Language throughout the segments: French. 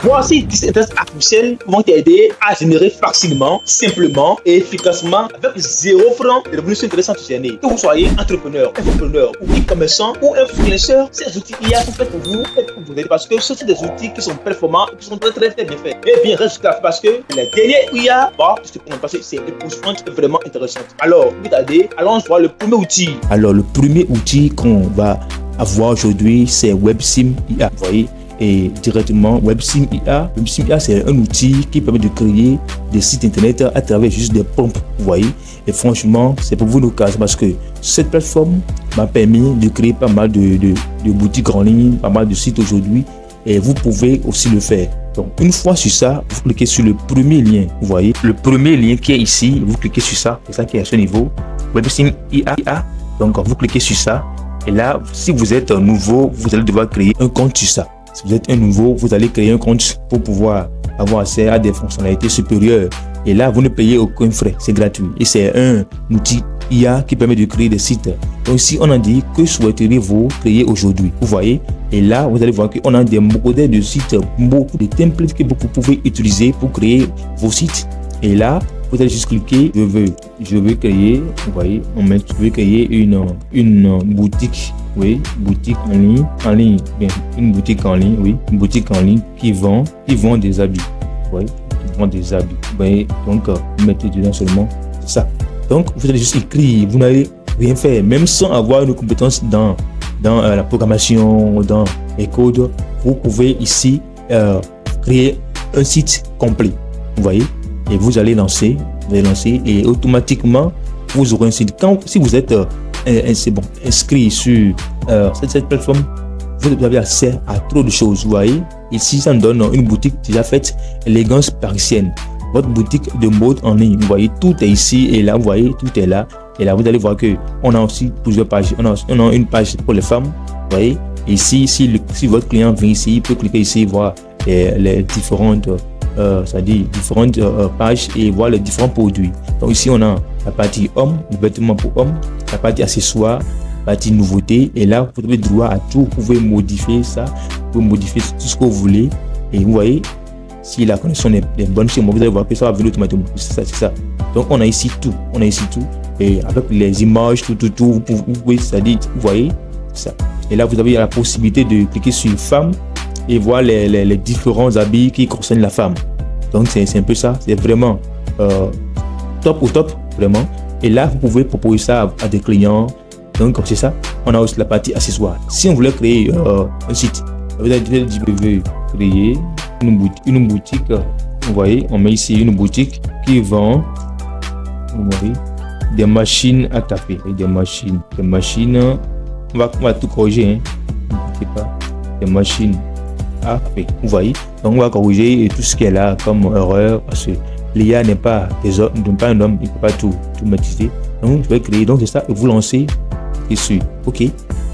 Voir si les intelligences artificielles vont t'aider à générer facilement, simplement et efficacement avec 0 francs de revenus sur intéressant chaîné. Que vous soyez entrepreneur, infopreneur ou e-commerçant ou influenceur, ces outils IA sont faits pour vous et pour vous aider parce que ce sont des outils qui sont performants et qui sont très bien faits. Et bien résultat parce que les derniers IA, je te prends parce que c'est des poursuivantes vraiment intéressantes. Alors, allons voir le premier outil. Alors, le premier outil qu'on va avoir aujourd'hui, c'est WebSim IA. Vous voyez, et directement WebSim IA. WebSim IA, c'est un outil qui permet de créer des sites internet à travers juste des prompts. Vous voyez, et franchement, c'est pour vous l'occasion parce que cette plateforme m'a permis de créer pas mal de boutiques en ligne, pas mal de sites aujourd'hui, et vous pouvez aussi le faire. Donc, une fois sur ça, vous cliquez sur le premier lien. Vous voyez, le premier lien qui est ici, vous cliquez sur ça, c'est ça qui est à ce niveau. WebSim IA. Donc, vous cliquez sur ça. Et là, si vous êtes nouveau, vous allez devoir créer un compte sur ça. Si vous êtes un nouveau, vous allez créer un compte pour pouvoir avoir accès à des fonctionnalités supérieures. Et là, vous ne payez aucun frais, c'est gratuit. Et c'est un outil IA qui permet de créer des sites. Donc ici, on a dit que souhaiteriez-vous créer aujourd'hui. Vous voyez, et là, vous allez voir qu'on a des modèles de sites, beaucoup de templates que vous pouvez utiliser pour créer vos sites. Et là, vous allez juste cliquer, je veux créer, vous voyez, je veux créer une boutique, oui, boutique en ligne, bien, une boutique en ligne, oui, une boutique en ligne qui vend des habits, oui, qui vend des habits, vous voyez, donc, vous mettez dedans seulement ça. Donc, vous allez juste écrire, vous n'allez rien faire, même sans avoir une compétence dans la programmation, dans les codes, vous pouvez ici créer un site complet, vous voyez. Et vous allez lancer et automatiquement vous aurez un site. Si vous êtes inscrit sur cette plateforme, vous avez accès à trop de choses. Vous voyez, ici ça nous donne une boutique déjà faite, élégance parisienne. Votre boutique de mode en ligne, vous voyez, tout est ici et là, vous voyez, tout est là. Et là, vous allez voir que on a aussi plusieurs pages. On a une page pour les femmes, vous voyez. Ici, si votre client vient ici, il peut cliquer ici, voir les différentes c'est-à-dire différentes pages et voir les différents produits. Donc ici on a la partie homme, le vêtement pour homme, la partie accessoires, la partie nouveauté, et là vous avez droit à tout. Vous pouvez modifier ça, vous pouvez modifier tout ce que vous voulez, et vous voyez si la connexion est bonne chez moi, vous allez voir que ça va venir automatiquement. C'est ça. Donc on a ici tout, et avec les images, tout, vous pouvez, c'est-à-dire, vous voyez ça. Et là vous avez la possibilité de cliquer sur femme et voir les différents habits qui concernent la femme. Donc c'est un peu ça, c'est vraiment top au top, vraiment. Et là, vous pouvez proposer ça à des clients. Donc c'est ça. On a aussi la partie accessoires. Si on voulait créer un site, vous allez dire, je veux créer une boutique. Vous voyez, on met ici une boutique qui vend, vous voyez, des machines à café. Des machines. On va tout corriger, hein. Je sais pas. Des machines. Vous voyez, donc on va corriger tout ce qui est là comme erreur parce que l'IA n'est pas un homme, il ne peut pas tout maîtriser. Donc je vais créer, donc c'est ça, et vous lancez et sur OK.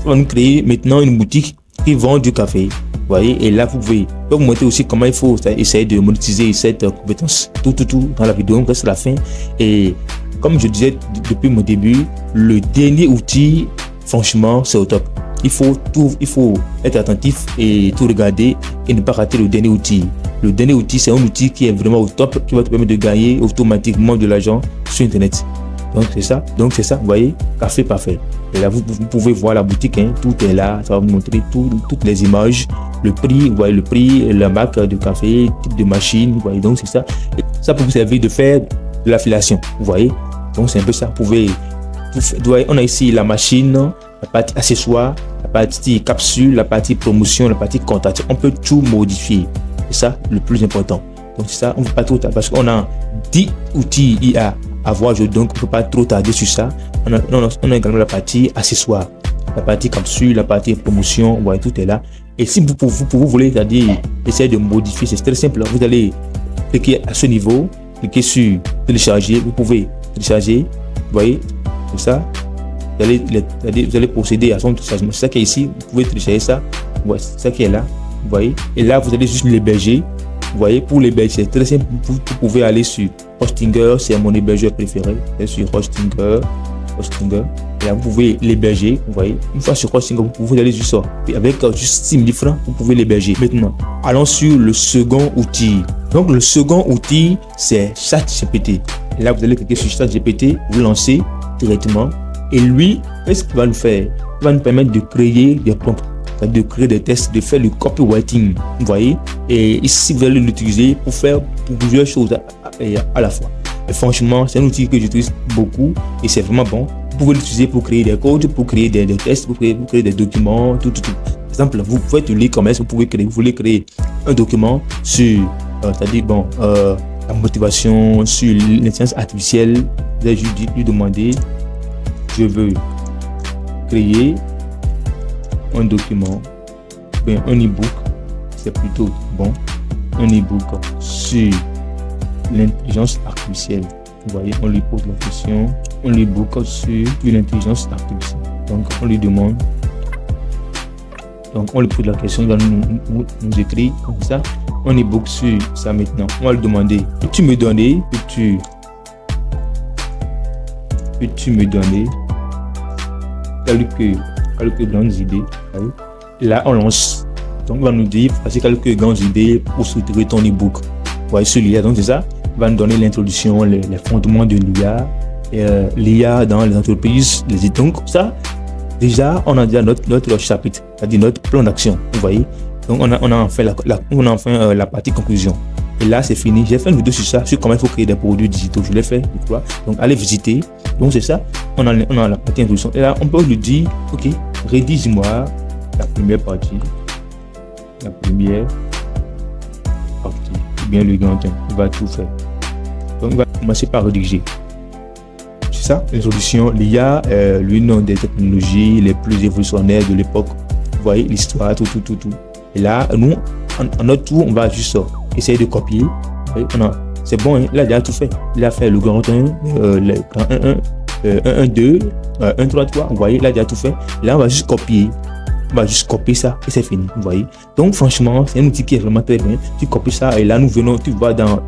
On va nous créer maintenant une boutique qui vend du café. Vous voyez, et là vous pouvez vous montrer aussi comment il faut essayer de monétiser cette compétence. Tout dans la vidéo, c'est la fin. Et comme je disais depuis mon début, le dernier outil, franchement, c'est au top. Il faut être attentif et tout regarder et ne pas rater le dernier outil. Le dernier outil, c'est un outil qui est vraiment au top, qui va te permettre de gagner automatiquement de l'argent sur Internet. Donc c'est ça, vous voyez, café parfait. Et là, vous pouvez voir la boutique, hein, tout est là, ça va vous montrer toutes les images, le prix, vous voyez le prix, la marque de café, type de machine, vous voyez, donc c'est ça. Et ça peut vous servir de faire de l'affiliation, vous voyez. Donc c'est un peu ça, on a ici la machine, la partie accessoire, la partie capsule, la partie promotion, la partie contact. On peut tout modifier. C'est ça le plus important. Donc c'est ça, on ne peut pas trop tarder parce qu'on a 10 outils IA à voir, donc on ne peut pas trop tarder sur ça. On a également la partie accessoire, la partie capsule, la partie promotion, vous voyez, tout est là. Et si vous voulez, c'est-à-dire essayer de modifier, c'est très simple. Vous allez cliquer à ce niveau, cliquer sur télécharger, vous pouvez télécharger, vous voyez, tout ça. Vous allez procéder à son téléchargement. C'est ça qui est ici, vous pouvez télécharger ça. Ouais, c'est ça qui est là, vous voyez. Et là, vous allez juste l'héberger. Vous voyez, pour l'héberger, c'est très simple. Vous pouvez aller sur Hostinger, c'est mon hébergeur préféré. C'est sur Hostinger. Hostinger. Et là, vous pouvez l'héberger. Vous voyez, une fois sur Hostinger, vous pouvez aller juste avec juste 6 000 francs, vous pouvez l'héberger. Maintenant, allons sur le second outil. Donc, le second outil, c'est ChatGPT. Et là, vous allez cliquer sur ChatGPT, vous lancez directement. Et lui, qu'est-ce qu'il va nous faire? Il va nous permettre de créer des prompts, de créer des tests, de faire le copywriting. Vous voyez? Et ici, vous allez l'utiliser pour faire plusieurs choses à la fois. Et franchement, c'est un outil que j'utilise beaucoup et c'est vraiment bon. Vous pouvez l'utiliser pour créer des codes, pour créer des tests, pour créer des documents, tout. Par exemple, vous pouvez être l'e-commerce, vous voulez créer un document sur, c'est-à-dire, la motivation, sur l'intelligence artificielle. Vous allez juste lui demander, je veux créer un document, un e-book, c'est plutôt bon, un e-book sur l'intelligence artificielle. Vous voyez, on lui pose la question, on lui book sur l'intelligence artificielle. Donc, on lui demande, donc on lui pose la question, il va nous écrire comme ça, on e-book sur ça maintenant. On va lui demander, peux-tu me donner quelques grandes idées. Et là, on lance. Donc, il va nous dire, voici quelques grandes idées pour structurer ton e-book. Vous voyez, sur l'IA, donc c'est ça. Il va nous donner l'introduction, les fondements de l'IA, l'IA dans les entreprises, les études. Donc, ça, déjà, on a déjà notre chapitre, c'est-à-dire notre plan d'action. Vous voyez. Donc, on a enfin la partie conclusion. Et là, c'est fini. J'ai fait une vidéo sur ça, sur comment il faut créer des produits digitaux. Je l'ai fait, je crois. Donc, allez visiter. Donc, c'est ça. On a la partie introduction. Et là, on peut lui dire, OK, rédige-moi la première partie. Ou bien le grand thème. Il va tout faire. Donc, il va commencer par rédiger. C'est ça, l'introduction. L'IA, l'une des technologies les plus évolutionnaires de l'époque. Vous voyez, l'histoire, tout. Et là, nous, en notre tour, on va juste essayer de copier. C'est bon, hein? Il a déjà tout fait. Il a fait le grand 1, le grand 1, 2, 1, 3, 3. Vous voyez, il a déjà tout fait. Là, on va juste copier. On va juste copier ça et c'est fini. Vous voyez. Donc, franchement, c'est un outil qui est vraiment très bien. Tu copies ça et là, nous venons, tu vas dans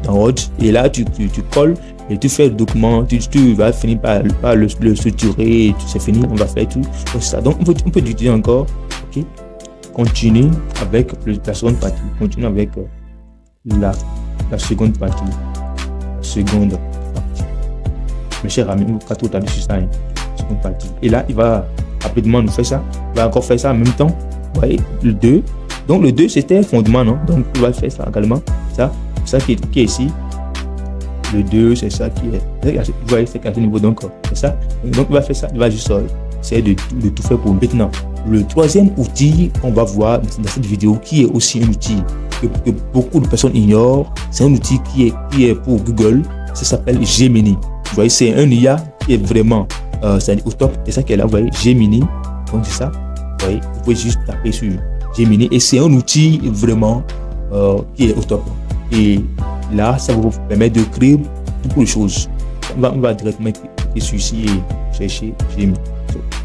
Word et là, tu colles et tu fais le document. Tu vas finir par le structurer. C'est fini. On va faire tout. Donc, ça. Donc, on peut l'utiliser encore. OK. Continue avec la seconde partie. Continue avec la seconde partie. Mes chers amis, vous pouvez tout à sur ça. Seconde partie. Et là, il va rapidement nous faire ça. Il va encore faire ça en même temps. Vous voyez, le 2. Donc, le 2, c'était fondement, non? Donc, il va faire ça également. Ça qui est ici. Le 2, c'est ça qui est. Vous voyez, c'est à ce niveau. Donc, c'est ça. Donc, il va faire ça. Il va juste essayer de tout faire pour nous. Maintenant, le troisième outil qu'on va voir dans cette vidéo, qui est aussi un outil que beaucoup de personnes ignorent, c'est un outil qui est pour Google. Ça s'appelle Gemini. Vous voyez, c'est un IA qui est vraiment c'est au top. C'est ça qui est là. Vous voyez, Gemini. Donc, c'est ça. Vous voyez, vous pouvez juste taper sur Gemini. Et c'est un outil vraiment qui est au top. Et là, ça va vous permettre de créer beaucoup de choses. On va directement cliquer sur ici et chercher Gemini.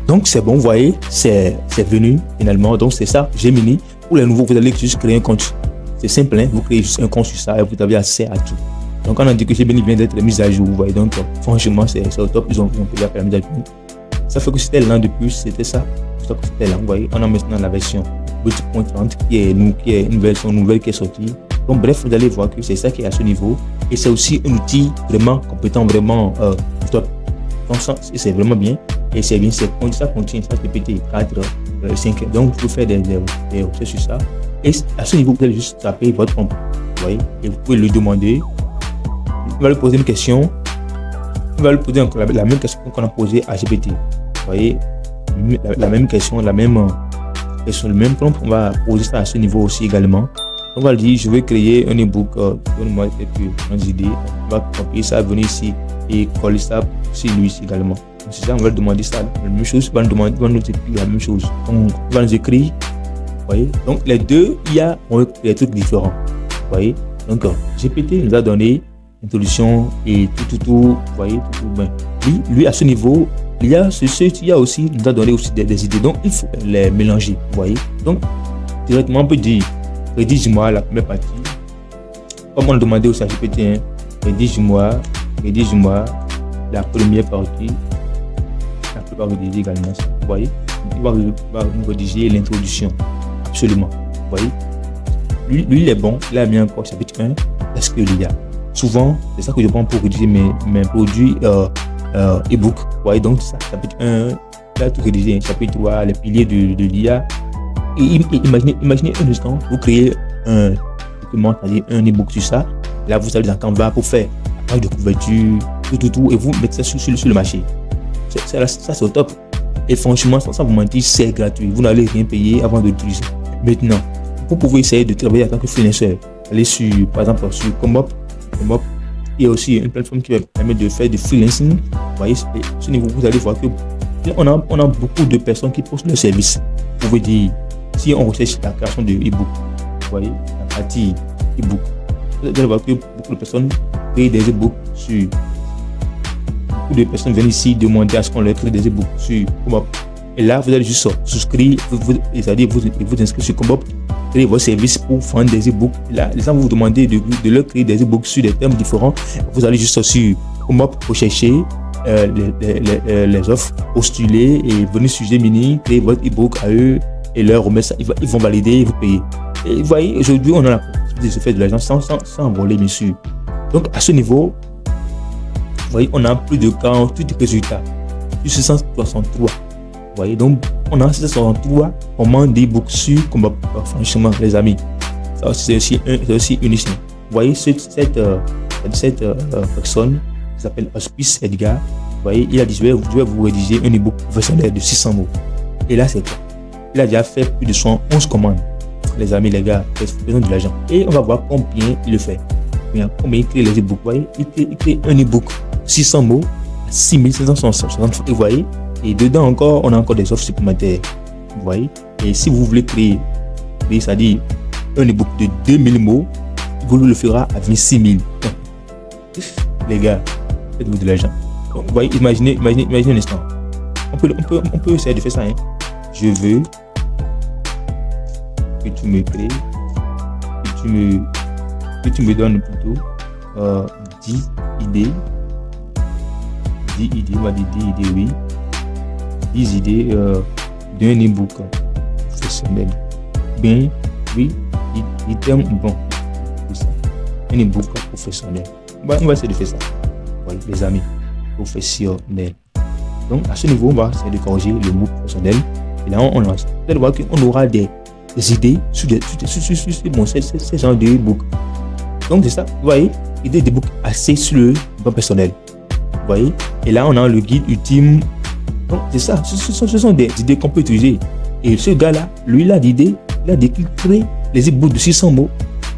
Donc, c'est bon, vous voyez, c'est venu finalement. Donc, c'est ça, Gemini. Pour les nouveaux, vous allez juste créer un compte. C'est simple, hein? Vous créez juste un compte sur ça et vous avez accès à tout. Donc, on a dit que Gemini vient d'être mis à jour. Vous voyez, donc, franchement, c'est au top. Ils ont déjà fait la mise à jour. Ça fait que c'était l'an de plus, c'était ça. C'était là, vous voyez. On a maintenant la version 8.30 qui est une version nouvelle qui est sortie. Donc, bref, vous allez voir que c'est ça qui est à ce niveau. Et c'est aussi un outil vraiment compétent, vraiment top. Donc, c'est vraiment bien. Et c'est bien, ça contient ChatGPT 4, 5. Donc, vous pouvez faire des recherches sur ça. Et à ce niveau, vous allez juste taper votre prompt. Vous voyez, et vous pouvez lui demander. Il va lui poser une question. Il va lui poser encore la même question qu'on a posée à GPT. Vous voyez, la même question, le même prompt. On va poser ça à ce niveau aussi également. On va lui dire, je vais créer un e-book. Donne-moi quelques grandes idées. On va copier ça, venir ici et coller ça sur lui ici également. C'est ça, on va lui demander ça, la même chose, il va nous écrire la même chose. Donc, il va nous écrire, vous voyez. Donc, les deux, il y a des trucs différents, vous voyez. Donc, GPT nous a donné l'introduction et tout, vous voyez, tout bien. Lui, à ce niveau, il y a aussi, nous a donné aussi des idées. Donc, il faut les mélanger, vous voyez. Donc, directement, on peut dire, rédige-moi la première partie. Comme on le demandait aussi à GPT, rédige-moi la première partie. peut pas rédiger également ça. Vous voyez, il va nous rédiger l'introduction. Absolument. Vous voyez, lui il est bon. Il a mis encore chapitre 1. Est-ce que l'IA? Souvent, c'est ça que je prends pour rédiger mes produits e-book. Vous voyez, donc ça, chapitre 1, là tout rédigé. Chapitre 3, les piliers de l'IA. Et imaginez un instant, vous créez un document, c'est-à-dire un e-book sur ça. Là, vous allez dans Canva pour faire la page de couverture, tout, et vous mettez ça sur le marché. Ça c'est au top. Et franchement, sans vous mentir, c'est gratuit. Vous n'allez rien payer avant de l'utiliser. Maintenant, vous pouvez essayer de travailler en tant que freelancer. Allez sur, par exemple, sur Comop. Il y a aussi une plateforme qui va permettre de faire du freelancing. Vous voyez, à ce niveau, vous allez voir que on a beaucoup de personnes qui postent leurs services. Vous pouvez dire, si on recherche la création de e-book, vous voyez, la partie e-book, vous allez voir que beaucoup de personnes créent des e-books sur. Beaucoup de personnes viennent ici demander à ce qu'on leur crée des e-books sur Comop. Et là, vous allez juste souscrire, c'est-à-dire vous inscrire sur Comop, créer votre service pour vendre des e-books. Là, les gens vous demander de leur créer des e-books sur des thèmes différents. Vous allez juste sur Comop rechercher les offres, postuler et venir sur Gemini, créer votre e-book à eux et leur remettre ça. Ils vont valider et vous payer. Et vous voyez, aujourd'hui, on a la possibilité de se faire de l'argent sans voler, bien sûr. Donc, à ce niveau, vous voyez, on a plus de 48 résultats. Sur 663. Vous voyez, donc, on a 663 commandes d'e-book sur Comop. Franchement, les amis, ça c'est aussi une mission. Vous voyez, cette personne qui s'appelle Hospice Edgar, vous voyez, il a dit, je vais vous rédiger un e-book professionnel de 600 mots. Et là, c'est quoi? Il a déjà fait plus de 111 commandes. Les amis, les gars, il a besoin de l'argent. Et on va voir combien il le fait. Combien il crée les e-books. Vous voyez, il crée un e-book 600 mots à 6560. Vous voyez, et dedans encore, on a encore des offres supplémentaires. Vous voyez, et si vous voulez créer, c'est-à-dire un e-book de 2000 mots, vous le ferez à 26 000. Les gars, faites-vous de l'argent. Donc, vous voyez, imaginez un instant. On peut essayer de faire ça. Hein. Je veux que tu me crées, que tu me donnes plutôt 10 idées, on va dire 10 idées, oui. 10 idées d'un e-book professionnel. Bien, oui, item, bon, un e-book professionnel. On va essayer de faire ça. Oui, les amis, professionnel. Donc, à ce niveau, on va essayer de corriger le mot professionnel. Et là, on lance. Vous allez voir qu'on aura des idées sur ces genres de e-book. Donc, c'est ça. Vous voyez, idées de e-book assez sur le plan personnel. Vous voyez, et là, on a le guide ultime. Donc, c'est ça. Ce sont des idées qu'on peut utiliser. Et ce gars-là, lui, il a l'idée, il a dit qu'il crée les e-books de 600 mots.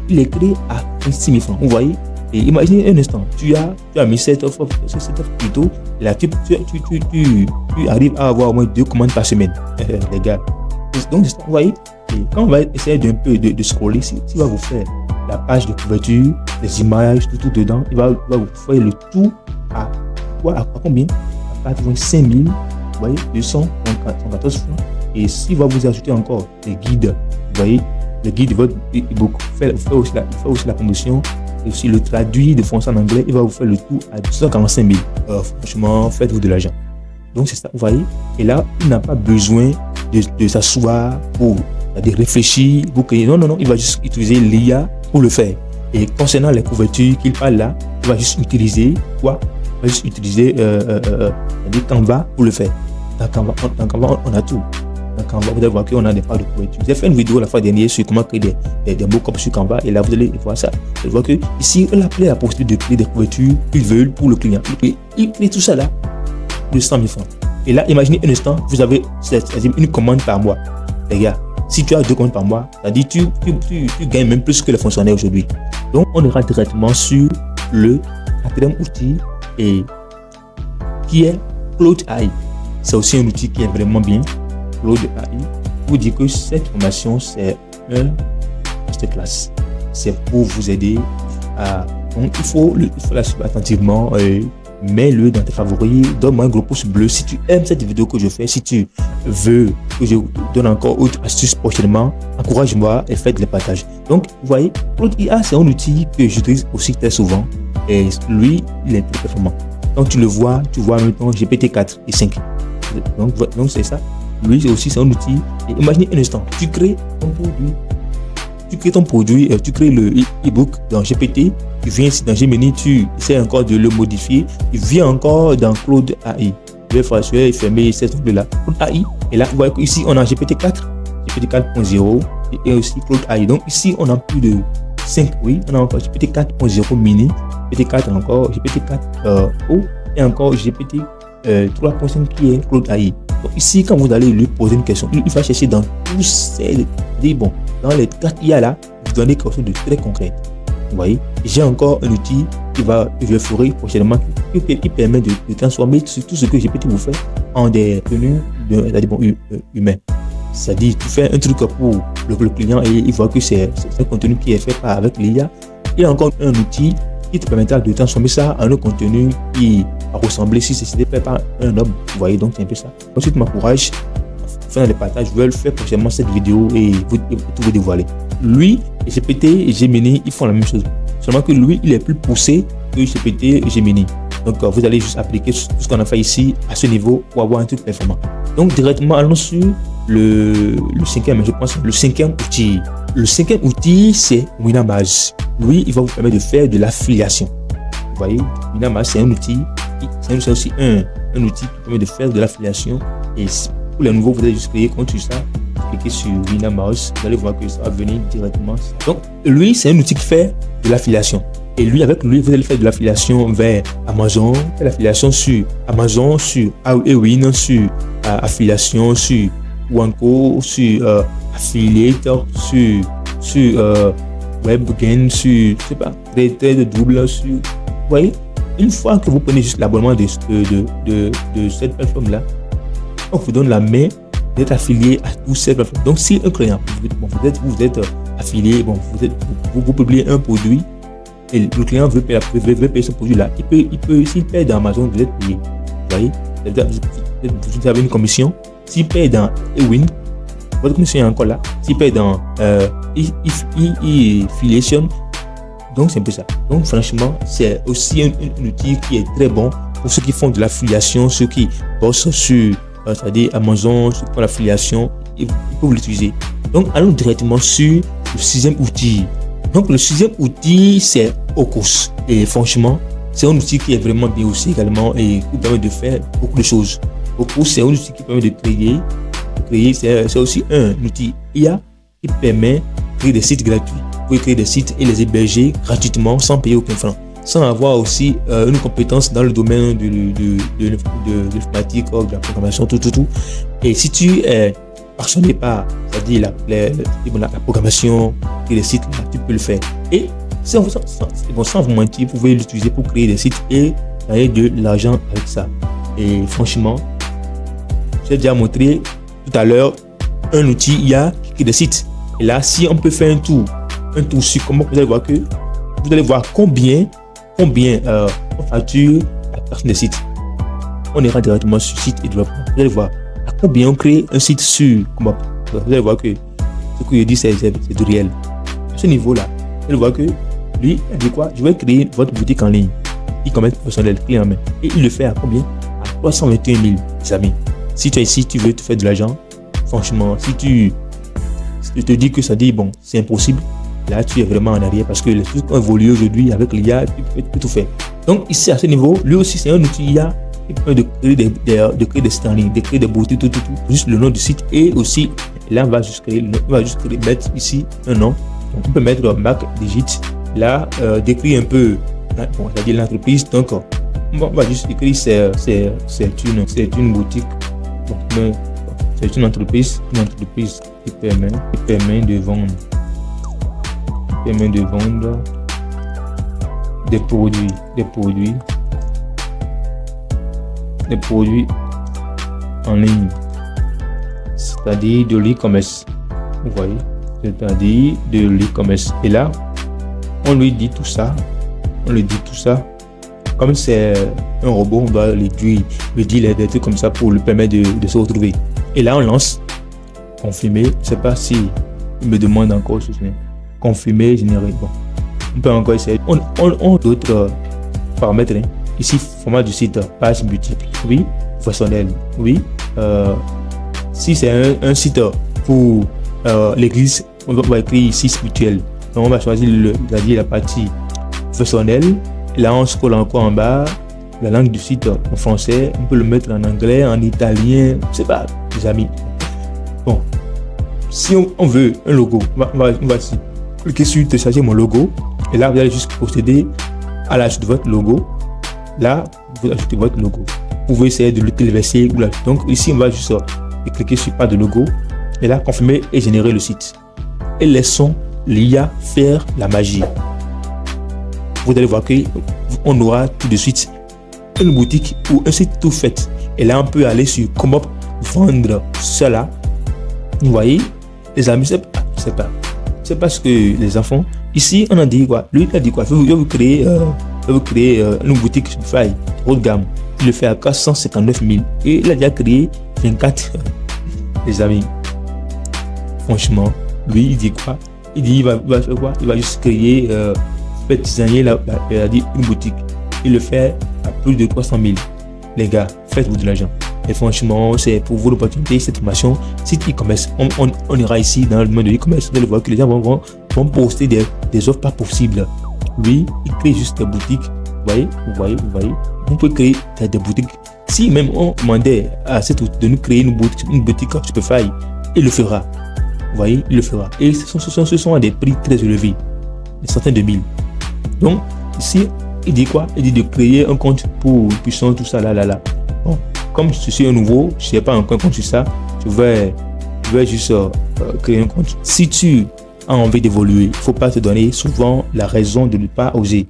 Il les crée à 26 000 francs. Vous voyez? Et imaginez un instant, tu as mis cette offre plutôt, là tu arrives à avoir au moins 2 commandes par semaine, les gars. Donc, vous voyez, et quand on va essayer d'un peu de scroller, s'il va vous faire la page de couverture, les images, tout dedans, il va vous faire le tout à combien? À 85 000, vous voyez, 214 francs. Et s'il va vous ajouter encore les guides, vous voyez, le guide de votre e-book, il fait aussi la promotion. Et aussi le traduit de français en anglais, il va vous faire le tout à 245 000. Franchement, faites-vous de l'argent. Donc c'est ça, vous voyez. Et là, il n'a pas besoin de s'asseoir pour réfléchir, pour créer. Non, il va juste utiliser l'IA pour le faire. Et concernant les couvertures qu'il parle là, il va juste utiliser quoi? Il va juste utiliser Canva pour le faire. Dans Canva, on a tout. Canva, vous allez voir qu'on a des pages de couverture. J'ai fait une vidéo la fois dernière sur comment créer des mots comme sur Canva et là vous allez voir ça. Vous allez voir que ici on a appelé la possibilité de créer des couvertures qu'ils veulent pour le client. Il crée tout ça là de 100 000 francs. Et là, imaginez un instant, vous avez une commande par mois. Les gars, si tu as 2 commandes par mois, ça dit tu gagnes même plus que les fonctionnaires aujourd'hui. Donc on ira directement sur le 4e outil et qui est Claude AI. C'est aussi un outil qui est vraiment bien. Claude AI, vous dire que cette formation c'est un masterclass. C'est pour vous aider à. Donc il faut la suivre attentivement. Mets-le dans tes favoris. Donne-moi un gros pouce bleu si tu aimes cette vidéo que je fais. Si tu veux que je donne encore autre astuces prochainement, encourage-moi et faites les partages. Donc vous voyez, Claude IA c'est un outil que j'utilise aussi très souvent et lui il est très performant. Donc tu le vois, tu vois maintenant GPT 4 et 5. Donc c'est ça. Lui aussi c'est un outil. Et imaginez un instant, tu crées ton produit, tu crées le e-book dans GPT, tu viens ici dans Gemini, tu essaies encore de le modifier, tu viens encore dans Claude AI. Je vais fermer cet onglet-là, Claude AI, et là, vous voyez qu'ici on a GPT-4, GPT 4.0 et aussi Claude AI. Donc ici, on a plus de 5, oui, on a encore GPT 4.0 mini, GPT 4 encore, GPT 4 O et encore GPT 3.5 qui est Claude AI. Donc ici, quand vous allez lui poser une question, il va chercher dans tous ces... Bon, dans les 4 IA là, vous donnez quelque chose de très concret. Vous voyez, j'ai encore un outil que je ferai prochainement qui permet de transformer tout ce que GPT vous fait en des tenues humains. C'est-à-dire, tu fais un truc pour le client et il voit que c'est un contenu qui est fait avec l'IA. Il y a encore un outil qui te permettra de transformer ça en un contenu qui va ressembler si c'était fait par un homme. Vous voyez, donc c'est un peu ça. Ensuite, m'encourage à faire des partages. Je vais le faire prochainement cette vidéo et tout vous dévoiler. Lui, et GPT et Gemini, ils font la même chose. Seulement que lui, il est plus poussé que GPT et Gemini. Donc, vous allez juste appliquer tout ce qu'on a fait ici à ce niveau pour avoir un truc performant. Donc, directement, allons sur le cinquième, je pense, le cinquième outil. Le cinquième outil, c'est Winamase. Lui, il va vous permettre de faire de l'affiliation. Vous voyez, Winamase, c'est un outil, c'est aussi un outil qui permet de faire de l'affiliation. Et pour les nouveaux, vous allez juste créer compte sur ça, cliquez sur Winamase, vous allez voir que ça va venir directement. Donc, lui, c'est un outil qui fait de l'affiliation. Et lui, avec lui, vous allez faire de l'affiliation vers Amazon, l'affiliation sur Amazon, sur Awin, sur affiliation, sur Wanko, sur Affiliate, sur WebGain, sur, je sais pas, Trade Double, sur... Vous voyez, une fois que vous prenez juste l'abonnement de cette plateforme-là, on vous donne la main d'être affilié à toutes ces plateformes. Donc, si un client, vous êtes affilié, vous publiez un produit, et le client veut payer ce produit-là, il peut, s'il paye dans Amazon, vous êtes payé. Vous voyez, vous avez une commission. S'il paye dans Ewin, votre commission est encore là. S'il paye dans Affiliation, donc c'est un peu ça. Donc franchement, c'est aussi un outil qui est très bon pour ceux qui font de l'affiliation, ceux qui bossent sur c'est-à-dire Amazon, ceux qui font l'affiliation, ils peuvent l'utiliser. Donc allons directement sur le sixième outil. Donc le sixième outil, c'est Ocus. Et franchement, c'est un outil qui est vraiment bien aussi également et qui permet de faire beaucoup de choses. Ocus, c'est un outil qui permet de créer. C'est aussi un outil IA qui permet de créer des sites gratuits. Vous pouvez créer des sites et les héberger gratuitement sans payer aucun franc. Sans avoir aussi une compétence dans le domaine de l'informatique, de la programmation, tout. Et si tu es passionné par, c'est-à-dire la programmation et les sites, là, tu peux le faire. Et sans vous mentir, vous pouvez l'utiliser pour créer des sites et gagner de l'argent avec ça. Et franchement, j'ai déjà montré tout à l'heure un outil IA qui crée des sites. Et là, si on peut faire un tour sur comment vous allez voir combien on facture la création des sites. On ira directement sur site et développement. Vous allez voir à combien on crée un site sur comment. Vous allez voir que ce que je dis c'est du réel. À ce niveau-là, vous allez voir que lui, il dit quoi? Je vais créer votre boutique en ligne. E-commerce professionnel, clé en main. Et il le fait à combien? À 321 000, les amis. Si tu es ici, tu veux te faire de l'argent, franchement, si tu te dis que ça dit, bon, c'est impossible, là, tu es vraiment en arrière parce que les trucs ont évolué aujourd'hui avec l'IA, tu peux tout faire. Donc, ici, à ce niveau, lui aussi, c'est un outil IA qui permet de créer des sites en ligne, de créer des boutiques, tout. Juste le nom du site et aussi, là, on va juste mettre ici un nom. Donc, on peut mettre marque digit, là, décrire un peu, bon, c'est-à-dire l'entreprise. Donc, on va juste écrire, c'est une boutique. Donc, c'est une entreprise qui permet de vendre des produits en ligne, c'est-à-dire de l'e-commerce. Vous voyez, c'est-à-dire de l'e-commerce. Et là, on lui dit tout ça. Comme c'est un robot, on doit lui dire des trucs comme ça pour lui permettre de se retrouver. Et là, on lance confirmer. Je ne sais pas si il me demande encore ce que confirmer, générer. Bon, on peut encore essayer. On a d'autres paramètres. Ici, format du site, page multiple. Oui. Professionnel. Oui. si c'est un site pour l'église, on va écrire ici spirituel. Donc on va choisir la partie professionnelle. Et là on scrolle encore en bas, la langue du site en français, on peut le mettre en anglais, en italien, je sais pas, les amis. Bon, si on veut un logo, on va ici cliquer sur télécharger mon logo. Et là vous allez juste procéder à l'ajout de votre logo. Là, vous ajoutez votre logo. Vous pouvez essayer de le téléverser ou là. Donc ici, on va juste cliquer sur pas de logo. Et là, confirmer et générer le site. Et laissons l'IA faire la magie. Vous allez voir qu'on aura tout de suite une boutique ou un site tout fait. Et là, on peut aller sur comment vendre cela. Vous voyez, les amis, c'est pas ce que les enfants. Ici, on a dit quoi? Lui, il a dit quoi? Je vais vous créer une boutique Shopify haut de gamme. Il le fait à 459 000. Et il a déjà créé 24. Les amis, franchement, lui, il dit quoi? Il dit, il va faire quoi? Il va juste créer, designer une boutique. Il le fait à plus de 300 000. Les gars, faites-vous de l'argent. Et franchement, c'est pour vous l'opportunité, cette formation, site e-commerce. On ira ici dans le monde de e-commerce. Vous allez voir que les gens vont poster des offres pas possibles. Lui, il crée juste des boutiques. Vous voyez. On peut créer des boutiques. Si même on demandait à cet outil de nous créer une boutique Shopify, il le fera. Vous voyez, il le fera. Et ce sont à des prix très élevés, des centaines de mille. Donc, ici, il dit quoi? Il dit de créer un compte pour puissance, tout ça, là. Bon, comme je suis un nouveau, je n'ai pas encore un compte sur ça, je vais juste créer un compte. Si tu as envie d'évoluer, il ne faut pas te donner souvent la raison de ne pas oser.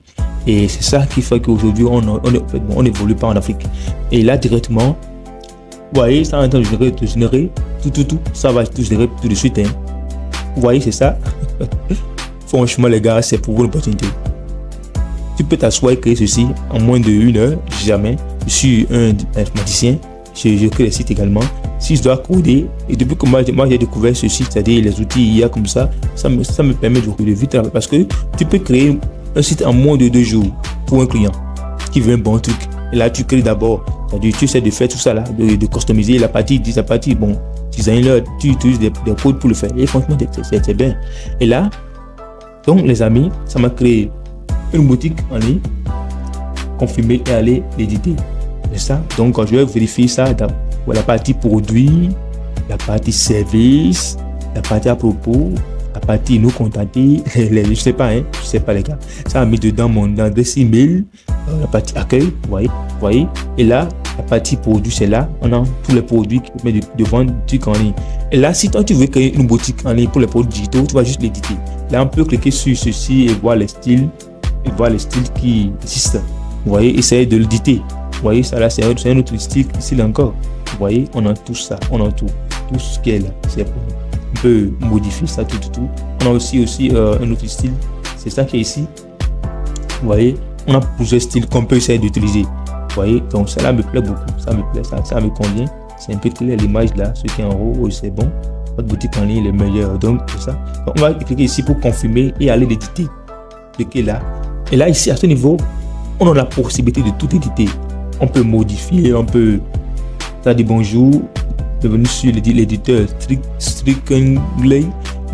Et c'est ça qui fait qu'aujourd'hui, on n'évolue pas en Afrique. Et là, directement, vous voyez, ça est en train de générer tout. Ça va tout générer tout de suite. Hein. Vous voyez, c'est ça. Franchement, les gars, c'est pour vous l'opportunité. Tu peux t'asseoir et créer ceci en moins de 1 heure. Jamais. Je suis un informaticien. Je crée des sites également. Si je dois coder, et depuis que moi j'ai découvert ce site, c'est-à-dire les outils IA comme ça me permet de coder vite. Parce que tu peux créer un site en moins de 2 jours pour un client qui veut un bon truc. Et là, tu crées d'abord. C'est-à-dire, tu essaies de faire tout ça là, de customiser la partie, bon, designer, tu utilises des codes pour le faire. Et franchement, c'est bien. Et là, donc les amis, ça m'a créé une boutique en ligne, confirmer et aller l'éditer. C'est ça. Donc, je vais vérifier ça dans la partie produit, la partie service, la partie à propos, la partie nous contacter, je sais pas les gars. Ça a mis dedans mon adresse email, la partie accueil, vous voyez. Et là, la partie produit, c'est là. On a tous les produits qui permettent de vendre des trucs en ligne. Et là, si toi tu veux créer une boutique en ligne pour les produits digitaux, tu vas juste l'éditer. Là, on peut cliquer sur ceci et voir les styles qui existent. Vous voyez, essayez de l'éditer. Vous voyez, ça là, c'est un autre style ici encore. Vous voyez, on a tout ça, on a tout ce qui est là. On peut modifier ça, tout. On a aussi un autre style, c'est ça qui est ici. Vous voyez, on a plusieurs styles qu'on peut essayer d'utiliser. Vous voyez, donc cela me plaît beaucoup, ça me convient. C'est un peu clair l'image là, ce qui est en haut, c'est bon. Votre boutique en ligne est le meilleur, donc c'est ça. Donc, on va cliquer ici pour confirmer et aller l'éditer. Cliquez là. Et là, ici, à ce niveau, on a la possibilité de tout éditer. On peut modifier, on peut dire bonjour, bienvenue sur l'éditeur Strictly.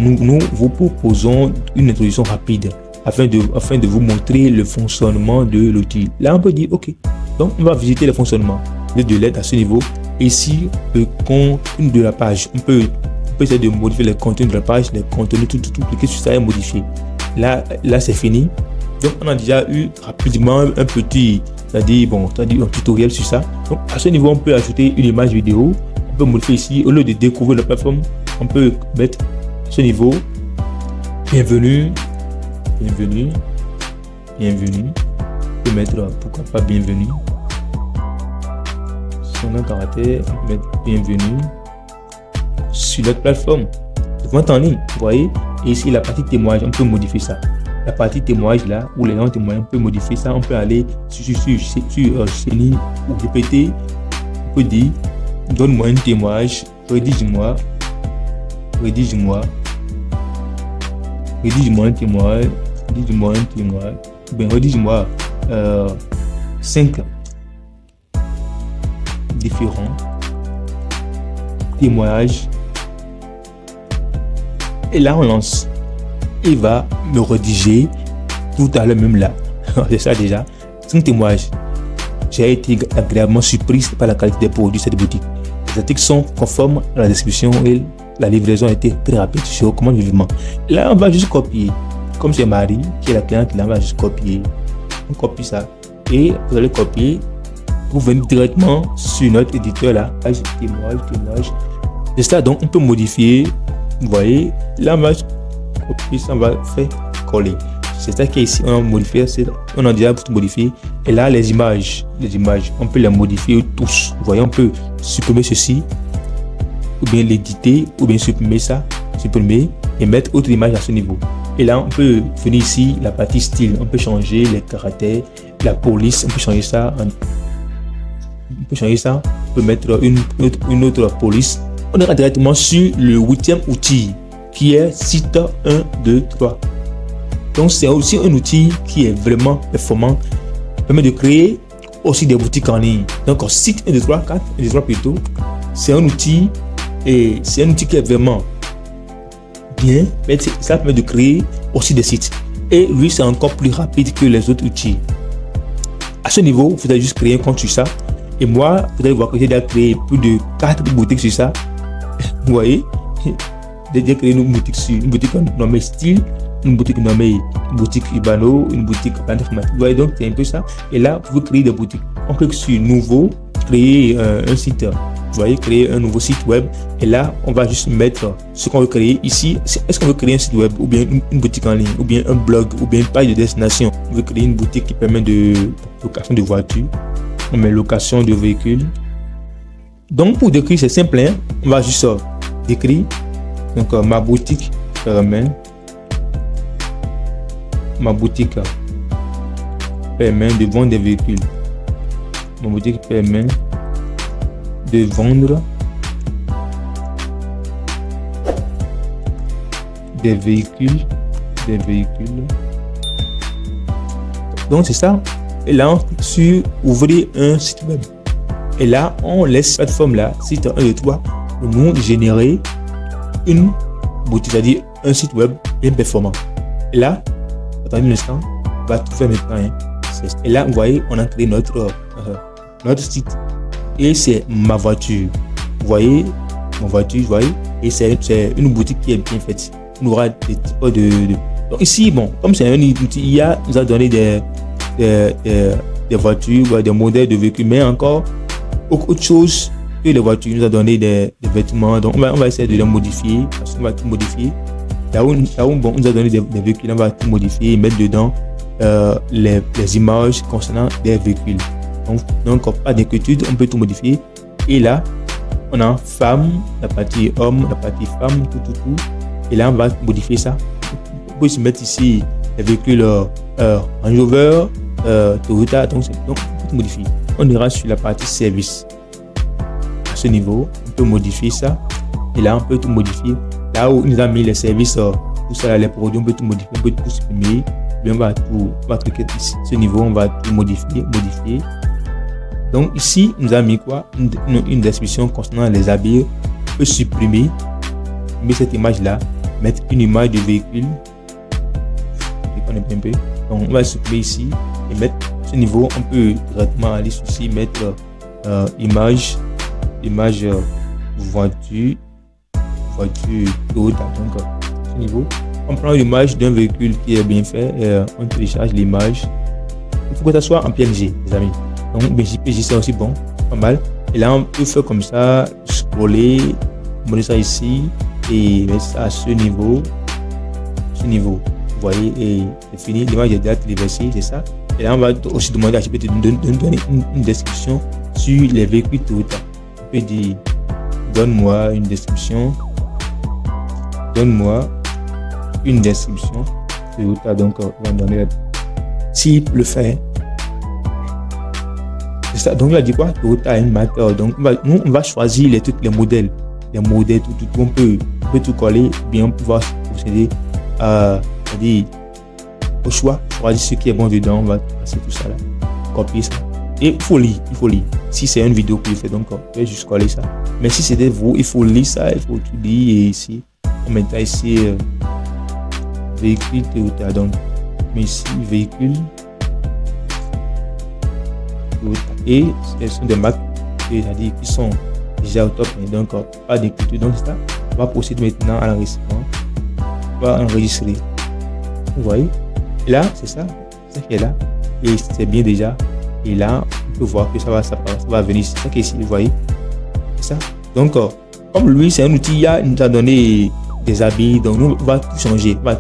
Nous vous proposons une introduction rapide afin de vous montrer le fonctionnement de l'outil. Là, on peut dire OK. Donc, on va visiter le fonctionnement de l'aide à ce niveau. Ici, le contenu de la page. On peut essayer de modifier le contenu de la page, les contenus, tout, cliquer sur ça et modifier. Là, c'est fini. Donc, on a déjà eu rapidement un petit, c'est-à-dire un tutoriel sur ça. Donc, à ce niveau, on peut ajouter une image vidéo. On peut modifier ici. Au lieu de découvrir la plateforme, on peut mettre ce niveau. Bienvenue. On peut mettre, pourquoi pas bienvenue. Son nom caractère, on peut mettre bienvenue sur notre plateforme de vente en ligne. Vous voyez, et ici la partie témoignage, on peut modifier ça. La partie témoignage là, où les gens témoignent, on peut modifier ça. On peut aller sur Chéni ou répéter. On peut dire, donne-moi un témoignage, rédige-moi un témoignage. Ben, rédige-moi 5 différents témoignage. Et là, on lance. Il va me rédiger tout à l'heure même là. C'est ça déjà. C'est un témoignage. J'ai été agréablement surprise par la qualité des produits de cette boutique. Les articles sont conformes à la description et la livraison a été très rapide. Je recommande vivement. Là, on va juste copier. Comme c'est Marie qui est la cliente, là, on va juste copier. On copie ça. Et vous allez copier. Vous venez directement sur notre éditeur là. Témoignage. C'est ça, donc on peut modifier. Vous voyez, là, on va copier ça, on va faire coller. C'est ça qui est ici, on a modifié, on a déjà tout modifié. Et là, les images, on peut les modifier tous. Vous voyez, on peut supprimer ceci, ou bien l'éditer, ou bien supprimer ça, supprimer et mettre autre image à ce niveau. Et là, on peut venir ici, la partie style, on peut changer les caractères, la police, on peut changer ça. On peut mettre une autre police. On ira directement sur le 8e outil qui est site 1, 2, 3. Donc c'est aussi un outil qui est vraiment performant, qui permet de créer aussi des boutiques en ligne. Donc site 1, 2, 3, 4, 1, 2, 3 plutôt, c'est un outil et c'est un outil qui est vraiment bien, mais ça permet de créer aussi des sites. Et lui c'est encore plus rapide que les autres outils. À ce niveau, vous allez juste créer un compte sur ça. Et moi, vous allez voir que j'ai déjà créé plus de 4 boutiques sur ça. Vous voyez, j'ai déjà créé une boutique nommée Style, une boutique nommée Boutique Urbano, une boutique Planète Informatique. Vous voyez, donc c'est un peu ça. Et là, vous pouvez créer des boutiques. On clique sur Nouveau, créer un site. Vous voyez, créer un nouveau site web. Et là, on va juste mettre ce qu'on veut créer ici. Est-ce qu'on veut créer un site web, ou bien une boutique en ligne, ou bien un blog, ou bien une page de destination. On veut créer une boutique qui permet de location de voitures. On met location de véhicules. Donc, pour décrire, c'est simple. Hein? On va juste décrire. Donc, ma boutique permet de vendre des véhicules. Ma boutique permet de vendre des véhicules. Donc, c'est ça. Et là, on clique sur ouvrir un site web. Et là, on laisse cette plateforme là, site 1, 2, 3, nous générer une boutique, c'est-à-dire un site web bien performant. Et là, attendez un instant, on va tout faire maintenant. Hein. Et là, vous voyez, on a créé notre site. Et c'est ma voiture. Vous voyez, ma voiture, vous voyez. Et c'est une boutique qui est bien faite. On aura des types de... Donc ici, bon, comme c'est un outil IA, nous a donné des voitures, des modèles de véhicules, mais encore autre chose que les voitures. Nous a donné des vêtements, donc on va essayer de les modifier, parce qu'on va tout modifier. Là où bon, on nous a donné des véhicules, on va tout modifier et mettre dedans les images concernant des véhicules. Donc pas d'inquiétude, on peut tout modifier. Et là, on a femme, la partie homme, la partie femme, tout. Et là, on va modifier ça. On peut se mettre ici les véhicules Range Rover, Toyota, donc on peut tout modifier. On ira sur la partie service. À ce niveau, on peut modifier ça. Et là, on peut tout modifier. Là où il nous a mis les services, tout ça, les produits, on peut tout modifier, on peut tout supprimer. On va cliquer ici. Ce niveau, on va tout modifier. Donc ici, il nous a mis quoi? Une description concernant les habits. On peut supprimer cette image-là, mettre une image de véhicule. Un peu. Donc on va supprimer ici et mettre ce niveau. On peut directement aller ici, mettre image voiture Toyota. Donc ce niveau, on prend l'image d'un véhicule qui est bien fait et on télécharge l'image. Il faut que ça soit en PNG, les amis. Donc BJPG c'est aussi bon, pas mal. Et là on peut faire comme ça, scroller, monter ça ici et mettre ça à ce niveau. Vous voyez, et c'est fini, l'image est déjà téléversée, c'est ça. Et là on va aussi demander à GPT de nous donner une description sur les véhicules Toyota. On peut dire donne-moi une description Toyota. Donc on va donner s'il le fait. C'est ça. Donc il a dit quoi? Toyota une marque. Donc on va choisir les modèles, tout. On peut tout coller, bien on peut pouvoir procéder à c'est-à-dire au choix, choisir ce qui est bon dedans. On va passer tout ça là, copier ça Et il faut lire. Si c'est une vidéo que je fais, donc je vais juste coller ça. Mais si c'était vous, il faut lire ça, il faut tout lire. Et ici, on met ici véhicule Toyota. Donc, mais ici, véhicule Toyota. Et ce sont des marques qui sont déjà au top. Donc, pas d'écriture. Donc, ça, on va procéder maintenant à l'enregistrement. On va enregistrer. Vous voyez? Et là, c'est ça qui est là. Et c'est bien déjà. Et là, on peut voir que ça va venir. C'est ça qui est ici, vous voyez. C'est ça. Donc, comme lui, c'est un outil, il nous a donné des habits. Donc, nous, on va tout changer. La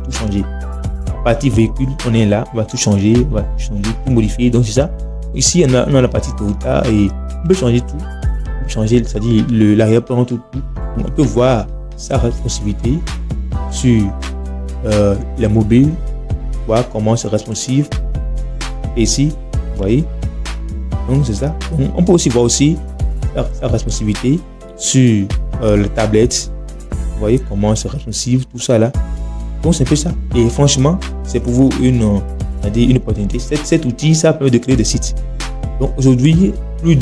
partie véhicule, on est là. On va tout changer. Tout modifier. Donc, c'est ça. Ici, on a la partie Toyota. Et on peut changer tout. On peut changer, c'est-à-dire l'arrière-plan, tout. Donc, on peut voir sa responsabilité sur les mobiles. Voir comment c'est responsive. Et ici, vous voyez. Donc c'est ça. Donc, on peut aussi voir aussi sa responsabilité sur les tablettes. Vous voyez comment c'est responsive, tout ça là. Donc c'est un peu ça. Et franchement, c'est pour vous une opportunité. Cet outil, ça permet de créer des sites. Donc aujourd'hui, plus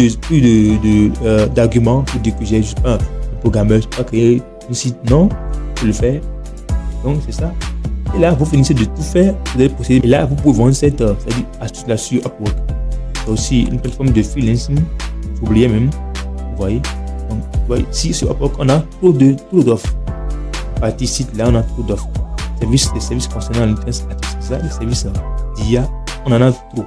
d'arguments pour dire que j'ai juste un programmeur, je peux pas créer un site. Non, je le fais. Donc c'est ça. Et là, vous finissez de tout faire, vous allez procéder. Et là, vous pouvez vendre cette astuce-là sur Upwork. C'est aussi une plateforme de freelancing. J'oubliais même. Vous voyez. Donc, vous voyez, ici, sur Upwork, on a trop d'offres. Partie site, là, on a trop d'offres. Les services concernant l'intelligence artificielle, les services d'IA, on en a trop.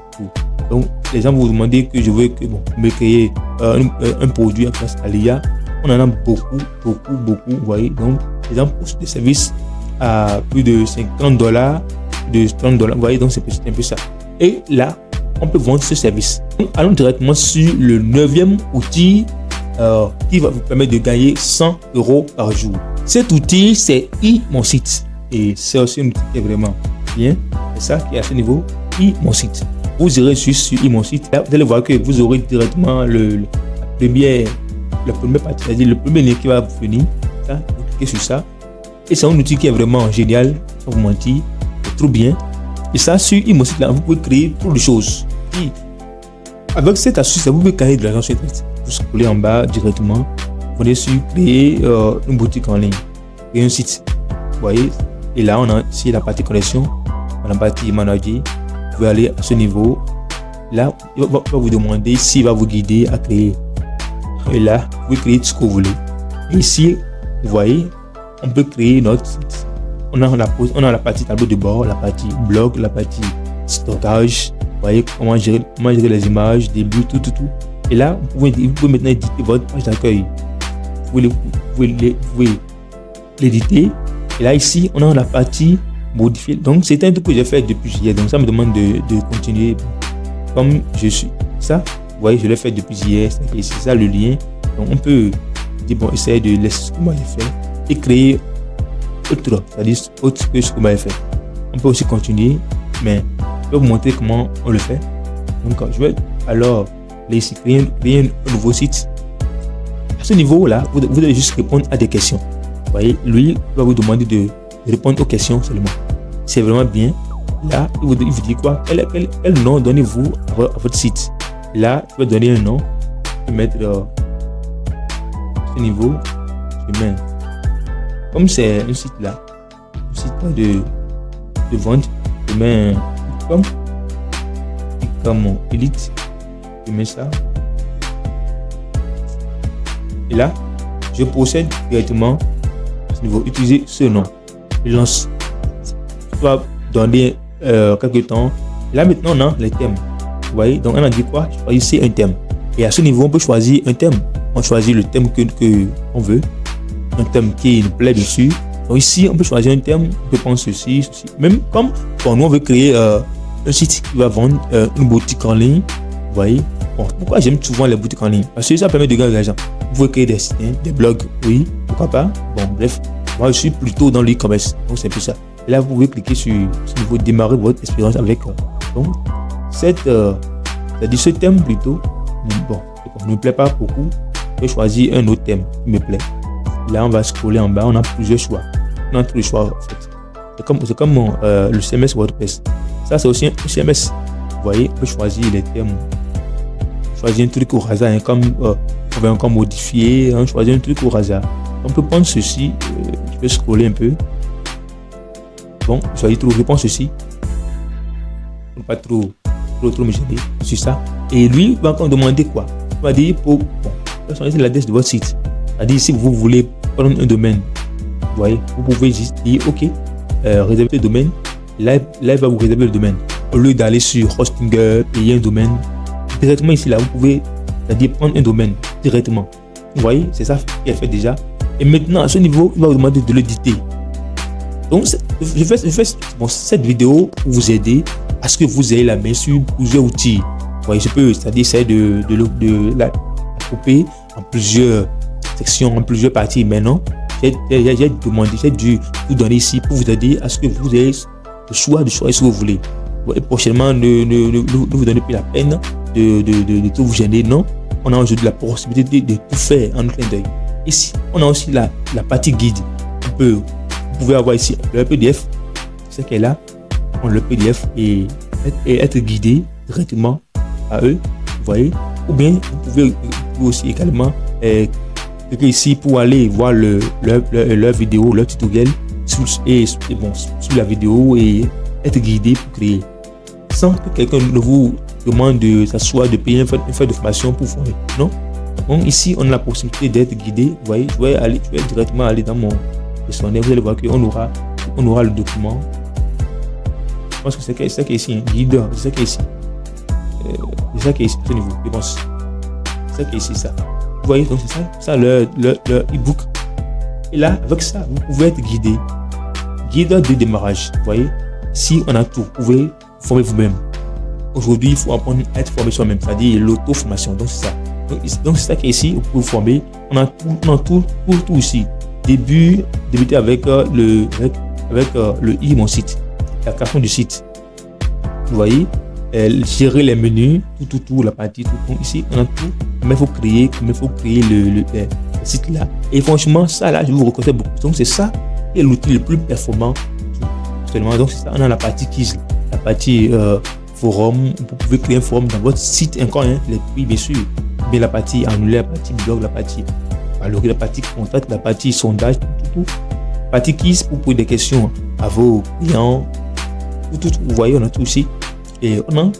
Donc, les gens vous demandez que je veux me créer un produit grâce à l'IA. On en a beaucoup. Vous voyez. Donc, les gens poussent des services à plus de $50, de $30. Vous voyez, donc c'est un peu ça. Et là, on peut vendre ce service. Donc, allons directement sur le 9e outil qui va vous permettre de gagner 100 € par jour. Cet outil, c'est iMonSite. Et c'est aussi un outil qui est vraiment bien. C'est ça qui est à ce niveau, iMonSite. Vous irez sur iMonSite. Là, vous allez voir que vous aurez directement la première partie, c'est-à-dire le premier lien qui va vous venir. Ça, vous cliquez sur ça. Et c'est un outil qui est vraiment génial, sans vous mentir, c'est trop bien. Et ça, sur iMonSite, là, vous pouvez créer trop de choses. Et avec cette astuce, vous pouvez créer de l'argent sur Internet. Vous scrollez en bas directement, vous venez sur créer une boutique en ligne, créer un site. Vous voyez, et là, on a ici la partie connexion, on a la partie manager. Vous pouvez aller à ce niveau. Là, il va vous demander s'il va vous guider à créer. Et là, vous pouvez créer tout ce que vous voulez. Et ici, vous voyez, on peut créer notre site. On a la partie tableau de bord, la partie blog, la partie stockage. Vous voyez comment gérer les images, début, tout. Et là, vous pouvez maintenant éditer votre page d'accueil. Vous pouvez l'éditer. Et là, ici, on a la partie modifier. Donc, c'est un truc que j'ai fait depuis hier. Donc, ça me demande de continuer comme je suis. Ça, vous voyez, je l'ai fait depuis hier. C'est ça le lien. Donc, on peut dire, essayer de laisser ce que moi j'ai fait et créer autre, c'est-à-dire autre que ce que moi j'ai fait. On peut aussi continuer, mais je vais vous montrer comment on le fait. Donc, je vais alors ici créer un nouveau site. À ce niveau-là, vous devez juste répondre à des questions. Vous voyez, lui va vous demander de répondre aux questions seulement. C'est vraiment bien. Là, il vous dit quoi? Quel nom donnez-vous à votre site? Là, je vais donner un nom. Je vais mettre ce niveau. Je mets, comme c'est un site là, un site de vente, je mets comme Elite. Je mets ça. Et là, je procède directement à ce niveau. Utiliser ce nom. Je lance. Je vais donner quelques temps. Et là, maintenant, on a les thèmes. Vous voyez, donc on a dit quoi? Choisissez un thème. Et à ce niveau, on peut choisir un thème. On choisit le thème que on veut. Un thème qui nous plaît dessus. Donc ici, on peut choisir un thème. On peut prendre ceci. Même comme pour nous, on veut créer un site qui va vendre une boutique en ligne. Vous voyez. Bon, pourquoi j'aime souvent les boutiques en ligne? Parce que ça permet de gagner de l'argent. Vous pouvez créer des sites, des blogs, oui, pourquoi pas. Bon, bref, moi je suis plutôt dans l'e-commerce, donc c'est plus ça. Et là, vous pouvez cliquer sur ce niveau, démarrer votre expérience avec. Donc, c'est-à-dire ce thème plutôt, bon, ne me plaît pas beaucoup. Je vais choisir un autre thème qui me plaît. Là, on va scroller en bas, on a plusieurs choix. On a tous les choix en fait. C'est comme le CMS WordPress. Ça, c'est aussi un CMS. Vous voyez, on peut choisir les thèmes. choisir un truc au hasard, hein, comme on va encore modifier, hein, choisir un truc au hasard. On peut prendre ceci, je vais scroller un peu. Bon, je prends ceci. Pas trop me gêner sur ça. Et lui va encore demander quoi? Il va dire pour personnaliser l'adresse de votre site. C'est-à-dire si vous voulez prendre un domaine, vous voyez, vous pouvez juste dire ok, réserver le domaine. Là, il va vous réserver le domaine. Au lieu d'aller sur Hostinger, payer un domaine, directement ici là, vous pouvez, c'est-à-dire prendre un domaine directement. Vous voyez, c'est ça qui est fait déjà. Et maintenant à ce niveau, il va vous demander de l'éditer. Donc je fais cette vidéo pour vous aider à ce que vous ayez la main sur plusieurs outils. Vous voyez, je peux, c'est-à-dire essayer de la couper en plusieurs sections, en plusieurs parties. Maintenant, j'ai demandé, j'ai dû vous donner ici pour vous aider à ce que vous ayez le choix de choisir ce que vous voulez. Et prochainement, ne vous donnez plus la peine de tout vous gêner. Non, on a aujourd'hui la possibilité de tout faire en un clin d'œil. Ici, on a aussi la partie guide. Vous pouvez avoir ici le PDF, ce qui est là, le PDF et être guidé directement à eux, vous voyez. Ou bien vous pouvez aussi également cliquer ici pour aller voir leur vidéo, leur tutoriel sur la vidéo et être guidé pour créer. Sans que quelqu'un ne vous demande de s'asseoir, de payer une frais de formation pour former. Non. Donc ici, on a la possibilité d'être guidé. Vous voyez, je vais directement aller dans mon questionnaire. Vous allez voir qu'on aura le document. Je pense que c'est ça qui est ici, guide, c'est ça qui est ici. C'est ça qui est ici, ce niveau, je pense. C'est ça qui est ici, ça. Vous voyez, donc c'est ça leur e-book. Et là, avec ça, vous pouvez être guidé. Guide de démarrage, vous voyez. Si on a tout, vous pouvez former vous-même. Aujourd'hui, il faut apprendre à être formé soi-même, c'est-à-dire l'auto-formation. Donc c'est ça. Donc c'est ça qui est ici, vous pouvez vous former. On a tout ici. Débuter avec le mon site. La création du site. Vous voyez, gérer les menus, tout, la partie, tout. Ici, on a tout. Mais il faut créer le site là. Et franchement, ça là, je vous reconnais beaucoup. Donc, c'est ça qui est l'outil le plus performant. Actuellement. Donc, c'est ça. On a la partie quiz, la partie forum. Vous pouvez créer un forum dans votre site encore. Hein, oui, bien sûr. Mais la partie annulaire, la partie blog, la partie contact, la partie sondage, tout. La partie quiz pour poser des questions à vos clients. Tout, vous voyez, on a tout ici. Et on a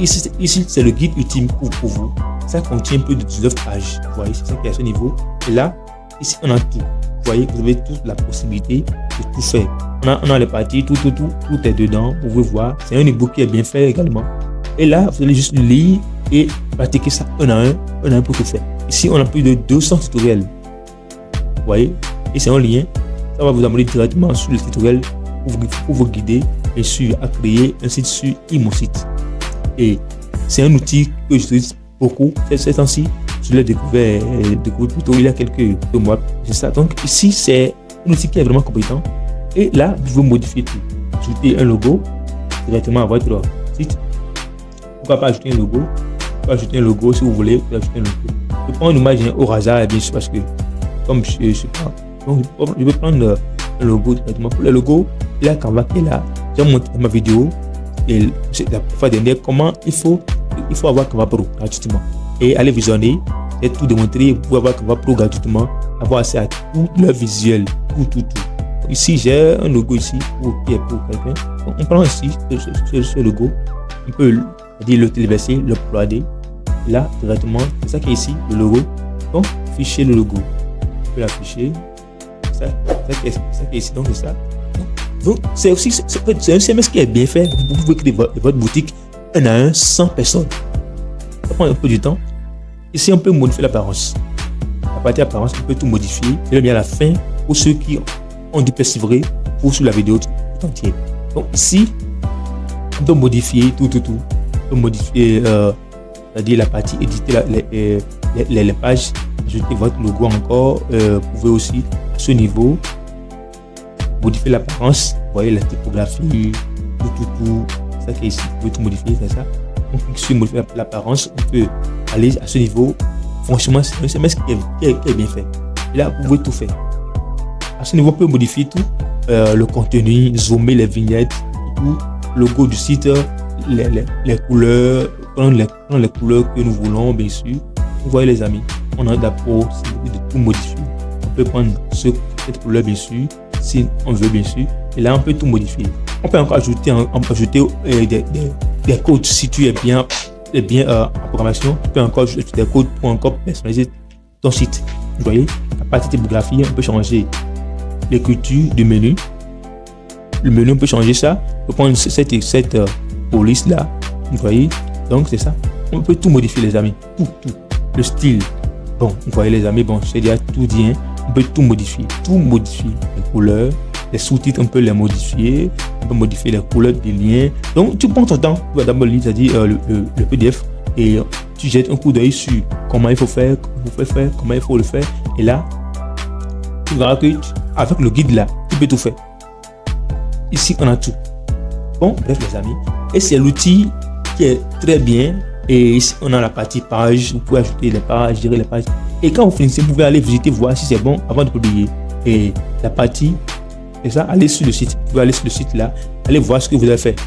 ici, c'est le guide ultime pour vous. Ça contient plus de 19 pages. Vous voyez, c'est ça qui est à ce niveau. Et là, ici, on a tout. Vous voyez, vous avez toute la possibilité de tout faire. On a les parties, tout est dedans. Vous pouvez voir. C'est un e-book qui est bien fait également. Et là, vous allez juste lire et pratiquer ça un à un pour tout faire. Ici, on a plus de 200 tutoriels. Vous voyez, et c'est un lien. Ça va vous amener directement sur le tutoriel pour vous guider, bien sûr, à créer un site sur mon site. Et c'est un outil que j'utilise beaucoup ces temps-ci. Je l'ai découvert plutôt il y a quelques mois. C'est ça. Donc ici, c'est un outil qui est vraiment compétent. Et là, vous pouvez modifier tout. Ajouter un logo directement à votre site. Pourquoi pas ajouter un logo? Ajouter un logo si vous voulez. Vous ajouter un logo. Je prends une image au hasard, bien sûr, parce que comme je sais pas. Donc je vais prendre un logo directement. Pour le logo, il y a Canva qui est là. J'ai montré ma vidéo et la fois dernière comment il faut avoir Canva Pro gratuitement. Et allez visionner, j'ai tout démontré. Vous pouvez avoir Canva Pro gratuitement, avoir accès à tout le visuel, tout. Ici, j'ai un logo ici pour quelqu'un. Donc, on prend ici ce logo. On peut dire le téléverser, le uploader. Là, directement, c'est ça qui est ici, le logo. Donc, afficher le logo. On peut l'afficher. Ça qui est ici, donc c'est ça. Donc, c'est aussi un CMS qui est bien fait. Vous pouvez créer votre boutique un à un, sans personne. Ça prend un peu du temps. Ici, on peut modifier l'apparence. La partie apparence, on peut tout modifier. Et bien à la fin, pour ceux qui ont du persévérer, pour sur la vidéo tout entière. Donc ici, on peut modifier tout. On peut modifier, c'est-à-dire la partie éditer les pages, ajouter votre logo encore. Vous pouvez aussi, à ce niveau, modifier l'apparence. Vous voyez la typographie, tout. Ça qui est ici, vous pouvez tout modifier, c'est ça. Donc, si vous modifiez l'apparence, on peut aller à ce niveau. Franchement, c'est un SMS qui est bien fait. Et là, vous pouvez tout faire. À ce niveau, on peut modifier tout. Le contenu, zoomer les vignettes, tout. Le logo du site, les couleurs, prendre les couleurs que nous voulons, bien sûr. Vous voyez les amis, on a d'abord de tout modifier. On peut prendre cette couleur, bien sûr, si on veut, bien sûr. Et là, on peut tout modifier. On peut encore ajouter des codes si tu es bien en programmation. Tu peux encore ajouter des codes pour encore personnaliser ton site. Vous voyez, à partir de typographie, on peut changer l'écriture du menu. Le menu, on peut changer ça. On peut prendre cette police là. Vous voyez, donc c'est ça. On peut tout modifier, les amis. Tout. Le style. Bon, vous voyez, les amis, bon, c'est déjà tout dit. On peut tout modifier. Les couleurs, les sous-titres, on peut les modifier. On peut modifier les couleurs des liens. Donc, tu prends ton temps. Tu vas d'abord lire, c'est-à-dire le PDF. Et tu jettes un coup d'œil sur comment il faut faire, comment il faut le faire. Et là, tu verras que avec le guide là, tu peux tout faire. Ici, on a tout. Bon, bref, les amis. Et c'est l'outil qui est très bien. Et ici, on a la partie page. Vous pouvez ajouter les pages, gérer les pages. Et quand vous finissez, vous pouvez aller visiter, voir si c'est bon avant de publier. Et la partie, c'est ça, allez sur le site. Vous pouvez aller sur le site là, allez voir ce que vous avez fait.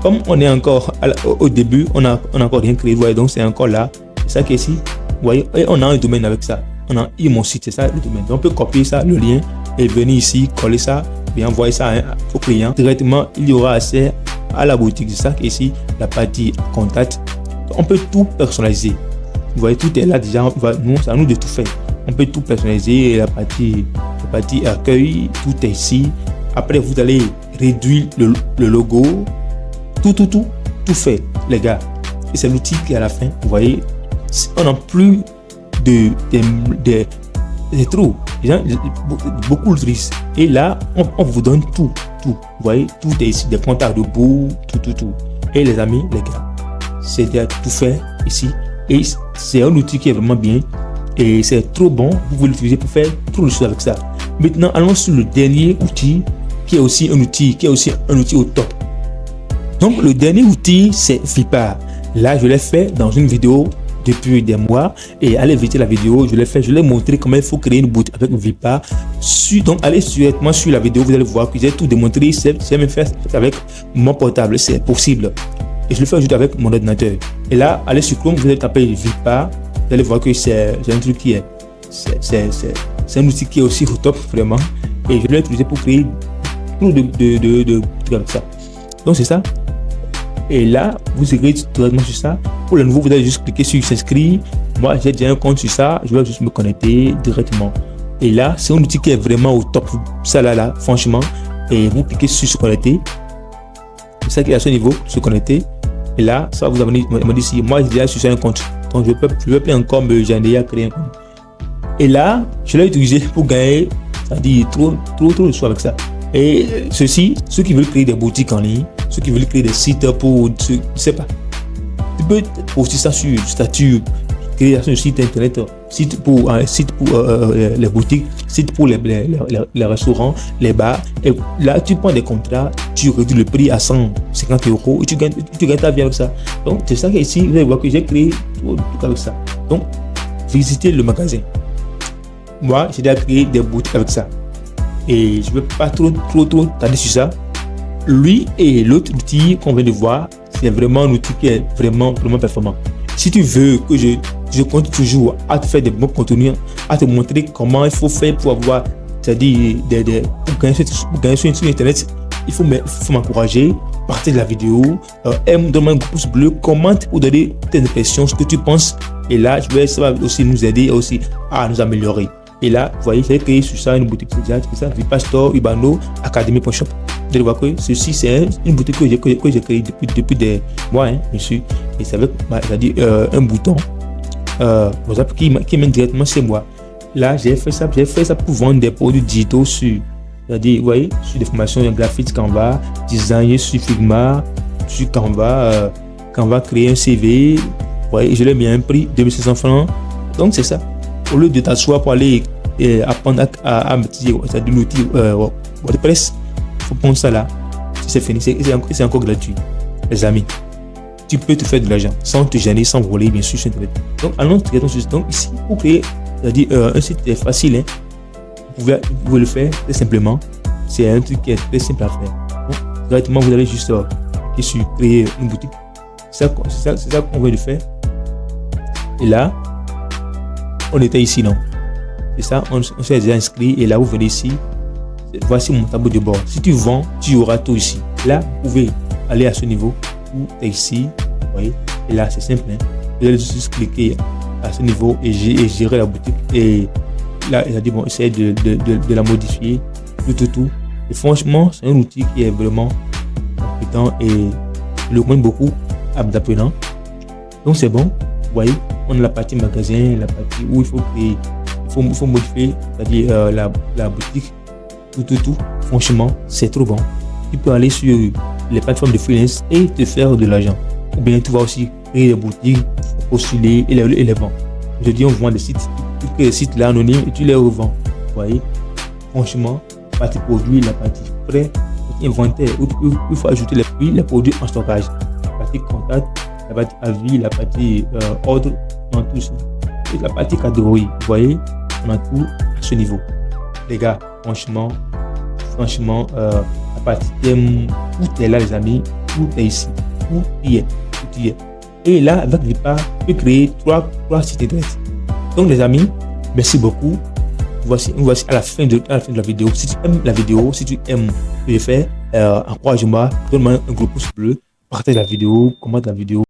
Comme on est encore au début, on a encore rien créé. Vous voyez, donc c'est encore là. C'est ça qui est ici. Vous voyez, et on a un domaine avec ça. On a mon site, c'est ça le domaine. Donc on peut copier ça, le lien, et venir ici, coller ça, et envoyer ça au client. Directement, il y aura accès à la boutique. C'est ça qui est ici, la partie contact. On peut tout personnaliser. Vous voyez, tout est là déjà. C'est à nous de tout faire. On peut tout personnaliser. La partie accueil, tout est ici. Après, vous allez réduire le logo. Tout fait, les gars. Et c'est l'outil qui est à la fin. Vous voyez, on n'a plus c'est trop. Beaucoup l'utilisent. Et là, on vous donne tout. Vous voyez, tout est ici. Des contacts de bout, tout. Et les amis, les gars, c'est déjà tout fait ici. Et c'est un outil qui est vraiment bien. Et c'est trop bon. Vous pouvez l'utiliser pour faire trop de choses avec ça. Maintenant, allons sur le dernier outil qui est aussi un outil au top. Donc, le dernier outil, c'est Vipar. Là, je l'ai fait dans une vidéo depuis des mois. Et allez visiter la vidéo. Je l'ai montré comment il faut créer une boutique avec Vipar. Donc, allez directement sur la vidéo. Vous allez voir que j'ai tout démontré. C'est même fait avec mon portable. C'est possible. Et je le fais aujourd'hui avec mon ordinateur. Et là, allez sur Chrome. Vous allez taper Vipar. Vous allez voir que c'est un truc qui est... C'est un outil qui est aussi au top, vraiment. Et je l'ai utilisé pour créer tout de trucs avec ça. Donc, c'est ça. Et là, vous irez directement sur ça. Pour le nouveau, vous allez juste cliquer sur s'inscrire. Moi, j'ai déjà un compte sur ça. Je vais juste me connecter directement. Et là, c'est un outil qui est vraiment au top. Ça là, franchement. Et vous cliquez sur se connecter. C'est ça qui est à ce niveau, se connecter. Et là, ça va vous amener ici. Moi, j'ai déjà sur un compte. Donc, je peux plus encore j'ai déjà créé un compte. Et là, je l'ai utilisé pour gagner, c'est-à-dire trop de choses avec ça. Et ceux qui veulent créer des boutiques en ligne, ceux qui veulent créer des sites pour, je sais pas, tu peux poster ça sur statut, créer un site internet, site pour les boutiques, site pour les restaurants, les bars. Et là, tu prends des contrats, tu réduis le prix à 150 € et tu gagnes ta vie avec ça. Donc, c'est ça qu'ici, vous allez voir que j'ai créé tout avec ça. Donc, visitez le magasin. Moi, j'ai déjà créé des boutiques avec ça. Et je ne veux pas trop tarder sur ça. Lui et l'autre outil qu'on vient de voir, c'est vraiment un outil qui est vraiment performant. Si tu veux que je compte toujours à te faire des bons contenus, à te montrer comment il faut faire pour avoir, c'est-à-dire pour gagner sur Internet, il faut m'encourager, partager la vidéo, donne-moi un pouce bleu, commente pour donner tes impressions, ce que tu penses. Et là, ça va aussi nous aider aussi à nous améliorer. Et là, vous voyez, j'ai créé sur ça une boutique déjà, c'est ça, Vipar Store, Urbano, Academy.shop. Vous allez voir que ceci, c'est une boutique que j'ai créée depuis des mois, hein, bien sûr. Et c'est avec, c'est-à-dire un bouton WhatsApp qui mène directement chez moi. Là, j'ai fait ça pour vendre des produits digitaux c'est-à-dire, vous voyez, sur des formations graphiques Canva, designer sur Figma, sur Canva, créer un CV. Vous voyez, je l'ai mis à un prix, 2500 francs. Donc, c'est ça. Au lieu de t'asseoir pour aller apprendre à maîtriser l'outil WordPress, il faut prendre ça là. C'est fini, c'est encore gratuit. Les amis, tu peux te faire de l'argent sans te gêner, sans voler, bien sûr, sur Internet. Donc, allons directement sur donc ici, pour créer, c'est-à-dire un site est facile, hein. Vous pouvez le faire très simplement. C'est un truc qui est très simple à faire. Donc, directement, vous allez juste sur créer une boutique. C'est ça qu'on veut faire. Et là, on était ici, non? C'est ça, on s'est déjà inscrit. Et là, vous venez ici. Voici mon tableau de bord. Si tu vends, tu auras tout ici. Là, vous pouvez aller à ce niveau. Vous êtes ici. Vous voyez? Et là, c'est simple. Hein? Vous allez juste cliquer à ce niveau et gérer la boutique. Et là, il a dit, bon, essayez de la modifier. Tout. Et franchement, c'est un outil qui est vraiment compétent et je le recommande beaucoup à d'apprenant. Donc, c'est bon. Vous voyez, on a la partie magasin, la partie où il faut créer, il faut modifier, c'est-à-dire la boutique. Tout. Franchement, c'est trop bon. Tu peux aller sur les plateformes de freelance et te faire de l'argent. Ou bien tu vas aussi créer des boutiques, postuler et les vendre. Je dis, on vend des sites. Tu crées des sites là anonymes et tu les revends. Vous voyez, franchement, la partie produit, la partie frais, la partie inventaire, où il faut ajouter les prix, les produits en stockage. La partie contact, la partie avis, la partie ordre, on a tout ça. Et la partie catégorie, vous voyez, on a tout à ce niveau. Les gars, franchement, la partie thème, tout est là, les amis, tout est ici, tout y est. Et là, avec Vipa, tu peux créer trois sites internet. Donc, les amis, merci beaucoup. Voici à la fin de la vidéo. Si tu aimes la vidéo, si tu aimes ce que je fais, encourage-moi, donne-moi un gros pouce bleu, partage la vidéo, commente la vidéo.